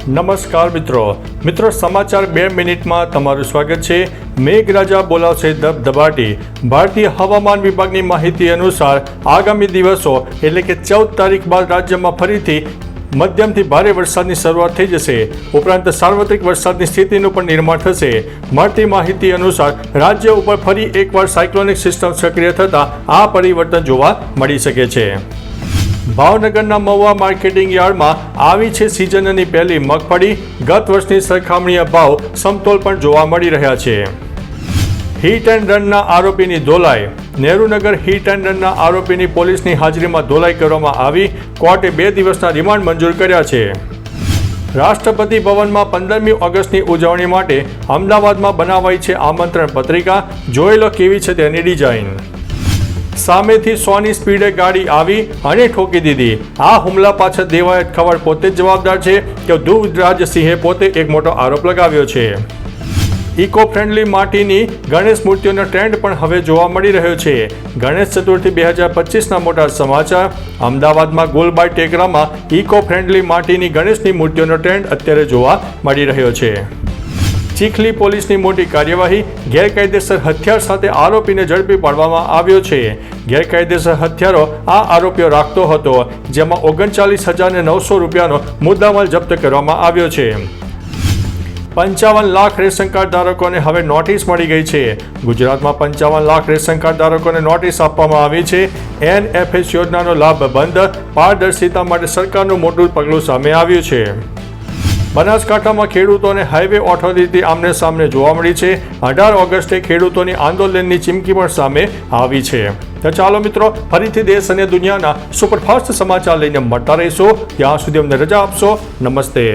નમસ્કાર મિત્રો સમાચાર 2 મિનિટમાં તમારું સ્વાગત છે। મેઘરાજા બોલાવશે ધબધબાટી। ભારતીય હવામાન વિભાગની માહિતી અનુસાર આગામી દિવસો એટલે કે 14 તારીખ બાદ રાજ્યમાં ફરીથી મધ્યમથી ભારે વરસાદની શરૂઆત થઈ જશે। ઉપરાંત સાર્વત્રિક વરસાદની સ્થિતિનું પણ નિર્માણ થશે। મળતી માહિતી અનુસાર રાજ્ય ઉપર ફરી એકવાર સાયક્લોનિક સિસ્ટમ સક્રિય થતાં આ પરિવર્તન જોવા મળી શકે છે। ભાવનગરના મહુવા માર્કેટિંગ યાર્ડમાં આવી છે સિઝનની પહેલી મગફળી। ગત વર્ષની સરખામણીએ ભાવ સમતોલ પણ જોવા મળી રહ્યા છે। હિટ એન્ડ રનના આરોપીની ધોલાઈ। નેહરુનગર હિટ એન્ડ રનના આરોપીની પોલીસની હાજરીમાં ધોલાઈ કરવામાં આવી। કોર્ટે 2 દિવસના રિમાન્ડ મંજૂર કર્યા છે। રાષ્ટ્રપતિ ભવનમાં 15મી ઓગસ્ટની ઉજવણી માટે અમદાવાદમાં બનાવાઈ છે આમંત્રણ પત્રિકા। જોઈ લો કેવી છે તેની ડિઝાઇન। સામેથી 100ની સ્પીડે ગાડી આવી અને ઠોકી દીધી। આ હુમલા પાછળ દેવાયત ખબર પોતે જ જવાબદાર છે કે ધ્રુવરાજસિંહે પોતે એક મોટો આરોપ લગાવ્યો છે। ઇકો ફ્રેન્ડલી માટીની ગણેશ મૂર્તિઓનો ટ્રેન્ડ પણ હવે જોવા મળી રહ્યો છે। ગણેશ ચતુર્થી 2025ના મોટા સમાચાર। અમદાવાદમાં ગોલબાઈ ટેકરામાં ઇકો ફ્રેન્ડલી માટીની ગણેશની મૂર્તિઓનો ટ્રેન્ડ અત્યારે જોવા મળી રહ્યો છે। ચીખલી પોલીસની મોટી કાર્યવાહી। ગેરકાયદેસર હથિયાર સાથે આરોપીને ઝડપી પાડવામાં આવ્યો છે। ગેરકાયદેસર હથિયારો આ આરોપીઓ રાખતો હતો, જેમાં 39,900 રૂપિયાનો મુદ્દામાલ જપ્ત કરવામાં આવ્યો છે। 55 લાખ રેશન કાર્ડ ધારકોને હવે નોટિસ મળી ગઈ છે। ગુજરાતમાં 55 લાખ રેશન કાર્ડ ધારકોને નોટિસ આપવામાં આવી છે। NFS યોજનાનો લાભ બંધ। પારદર્શિતા માટે સરકારનું મોટું પગલું સામે આવ્યું છે। બનાસકાંઠામાં ખેડૂતોને હાઈવે ઓથોરિટી આમને સામને જોવા મળી છે। 18 ઓગસ્ટે ખેડૂતોની આંદોલનની ચીમકી પણ સામે આવી છે। તો ચાલો મિત્રો, ફરીથી દેશ અને દુનિયાના સુપરફાસ્ટ સમાચાર લઈને મળતા રહીશું। ત્યાં સુધી અમને રજા આપશો। નમસ્તે।